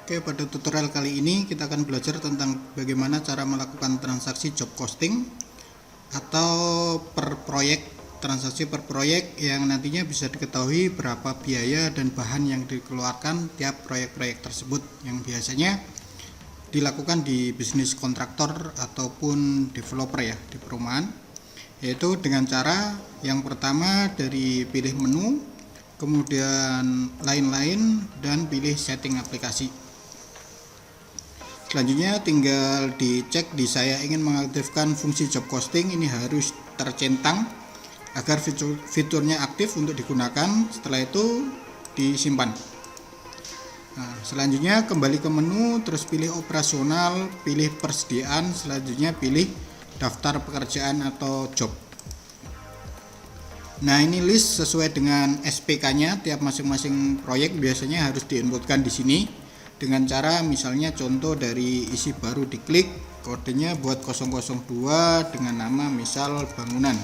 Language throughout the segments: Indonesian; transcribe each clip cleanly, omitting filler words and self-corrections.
Oke, pada tutorial kali ini kita akan belajar tentang bagaimana cara melakukan transaksi job costing atau transaksi per proyek yang nantinya bisa diketahui berapa biaya dan bahan yang dikeluarkan tiap proyek-proyek tersebut, yang biasanya dilakukan di bisnis kontraktor ataupun developer ya, di perumahan, yaitu dengan cara yang pertama dari pilih menu, kemudian lain-lain, dan pilih setting aplikasi. Selanjutnya tinggal dicek di saya ingin mengaktifkan fungsi job costing, ini harus tercentang agar fiturnya aktif untuk digunakan. Setelah itu disimpan. Nah, selanjutnya kembali ke menu, terus pilih operasional, pilih persediaan, selanjutnya pilih daftar pekerjaan atau job. Nah, ini list sesuai dengan SPK-nya tiap masing-masing proyek biasanya harus diinputkan di sini. Dengan cara misalnya contoh dari isi baru diklik, kodenya buat 002 dengan nama misal bangunan.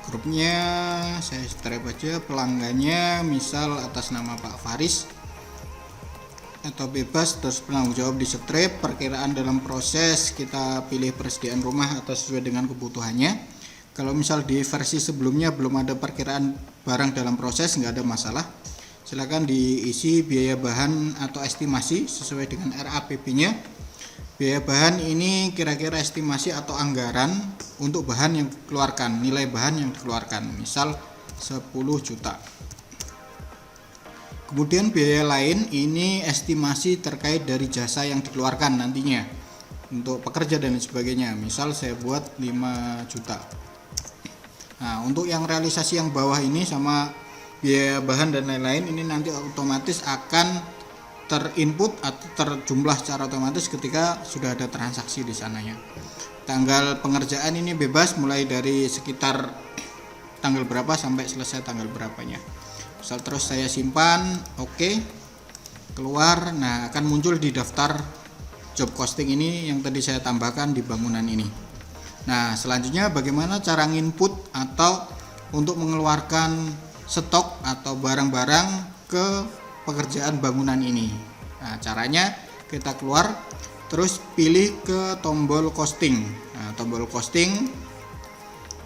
Grupnya saya strip aja, pelanggannya misal atas nama Pak Faris atau bebas, terus penanggung jawab di strip, perkiraan dalam proses kita pilih persediaan rumah atau sesuai dengan kebutuhannya. Kalau misal di versi sebelumnya belum ada perkiraan barang dalam proses, nggak ada masalah. Silakan diisi biaya bahan atau estimasi sesuai dengan RAPP-nya. Biaya bahan ini kira-kira estimasi atau anggaran untuk bahan yang dikeluarkan, nilai bahan yang dikeluarkan, misal 10 juta. Kemudian biaya lain ini estimasi terkait dari jasa yang dikeluarkan nantinya untuk pekerja dan sebagainya, misal saya buat 5 juta. Nah, untuk yang realisasi yang bawah ini sama biaya bahan dan lain-lain ini nanti otomatis akan terinput atau terjumlah secara otomatis ketika sudah ada transaksi di sananya. Tanggal pengerjaan ini bebas mulai dari sekitar tanggal berapa sampai selesai tanggal berapanya. Misal terus saya simpan, oke, keluar. Nah, akan muncul di daftar job costing ini yang tadi saya tambahkan di bangunan ini. Nah, selanjutnya bagaimana cara nginput atau untuk mengeluarkan stok atau barang-barang ke pekerjaan bangunan ini. Nah, caranya kita keluar, terus pilih ke tombol costing. Nah, tombol costing,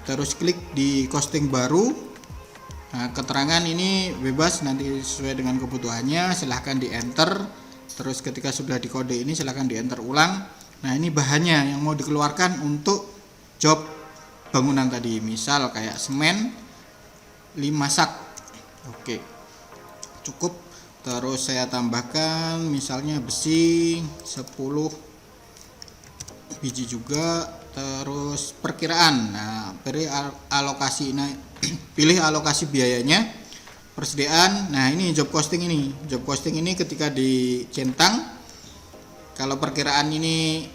terus klik di costing baru. Nah, keterangan ini bebas nanti sesuai dengan kebutuhannya, silahkan di enter. Terus ketika sudah di kode ini silahkan di enter ulang. Nah, ini bahannya yang mau dikeluarkan untuk job bangunan tadi, misal kayak semen 5 sak. Oke, cukup. Terus saya tambahkan misalnya besi 10 biji juga. Terus perkiraan, nah pilih alokasi. Nah, pilih alokasi biayanya, persediaan. Nah, ini job costing ini. Job costing ini ketika dicentang, kalau perkiraan ini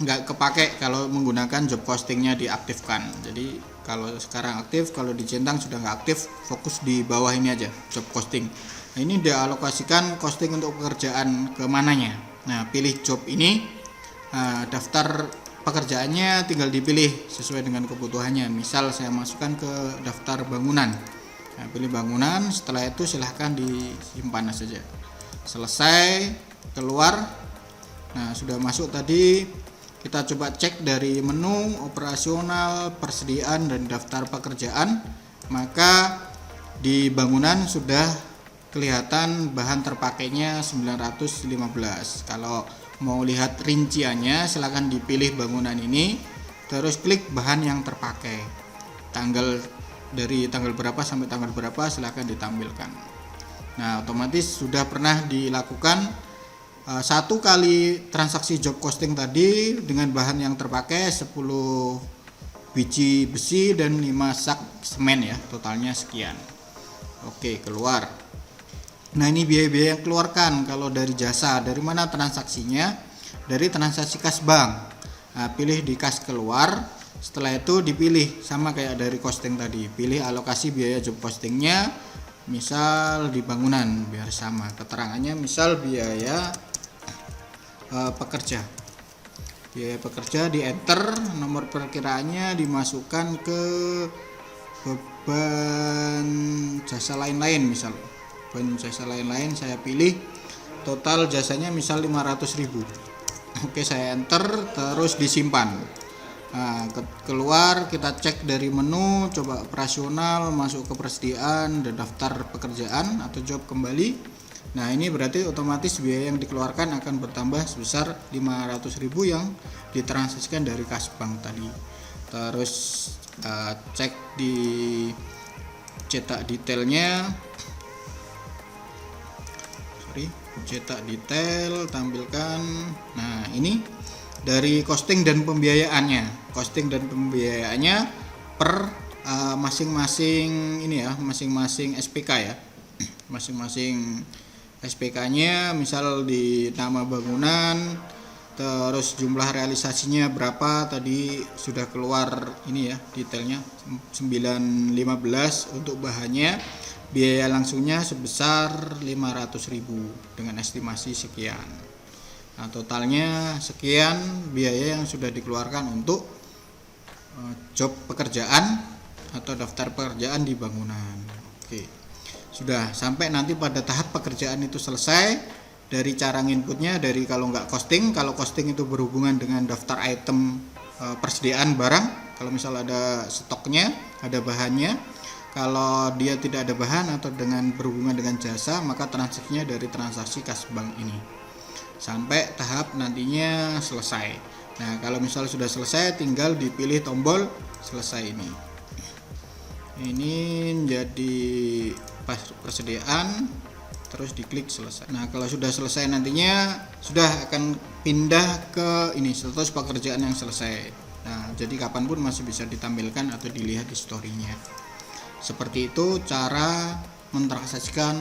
nggak kepake kalau menggunakan job costingnya diaktifkan. Jadi kalau sekarang aktif, kalau dicentang sudah nggak aktif, fokus di bawah ini aja job costing. Nah, ini dialokasikan costing untuk pekerjaan ke mananya. Nah, pilih job ini, daftar pekerjaannya tinggal dipilih sesuai dengan kebutuhannya. Misal saya masukkan ke daftar bangunan. Nah, pilih bangunan, setelah itu silahkan disimpan saja. Selesai, keluar. Nah, sudah masuk tadi. Kita coba cek dari menu operasional, persediaan, dan daftar pekerjaan. Maka di bangunan sudah kelihatan bahan terpakainya 915. Kalau mau lihat rinciannya silahkan dipilih bangunan ini, terus klik bahan yang terpakai. Dari tanggal berapa sampai tanggal berapa silahkan ditampilkan. Nah, otomatis sudah pernah dilakukan satu kali transaksi job costing tadi dengan bahan yang terpakai 10 biji besi dan 5 sak semen ya, totalnya sekian. Oke, keluar. Nah, ini biaya-biaya yang keluarkan kalau dari jasa. Dari mana transaksinya? Dari transaksi kas bank. Nah, pilih di kas keluar. Setelah itu dipilih sama kayak dari costing tadi, pilih alokasi biaya job costingnya, misal di bangunan biar sama keterangannya, misal biaya pekerja. Biaya pekerja di enter, nomor perkiraannya dimasukkan ke beban jasa lain-lain misal. poin jasa lain-lain, saya pilih total jasanya misal 500.000. Oke, saya enter terus disimpan. Nah, keluar, kita cek dari menu, coba operasional, masuk ke persediaan dan daftar pekerjaan atau job kembali. Nah, ini berarti otomatis biaya yang dikeluarkan akan bertambah sebesar 500.000 yang ditransaksikan dari kas bank tadi. Terus cek di cetak detailnya, cetak detail, tampilkan. Nah, ini dari costing dan pembiayaannya. Costing dan pembiayaannya per masing-masing ini ya, masing-masing SPK ya. Masing-masing SPK-nya misal di nama bangunan, terus jumlah realisasinya berapa tadi sudah keluar ini ya detailnya 915 untuk bahannya. Biaya langsungnya sebesar 500.000 dengan estimasi sekian. Nah, totalnya sekian biaya yang sudah dikeluarkan untuk job pekerjaan atau daftar pekerjaan di bangunan. Oke. Sudah sampai nanti pada tahap pekerjaan itu selesai, dari cara inputnya, dari kalau nggak costing, kalau costing itu berhubungan dengan daftar item persediaan barang, kalau misal ada stoknya, ada bahannya. Kalau dia tidak ada bahan atau dengan berhubungan dengan jasa, maka transaksinya dari transaksi kas bank ini sampai tahap nantinya selesai. Nah, kalau misal sudah selesai, tinggal dipilih tombol selesai ini. Ini jadi persediaan, terus diklik selesai. Nah, kalau sudah selesai nantinya sudah akan pindah ke ini status pekerjaan yang selesai. Nah, jadi kapanpun masih bisa ditampilkan atau dilihat di story-nya. Seperti itu cara mentransaksikan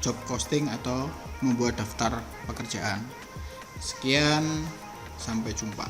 job costing atau membuat daftar pekerjaan. Sekian, sampai jumpa.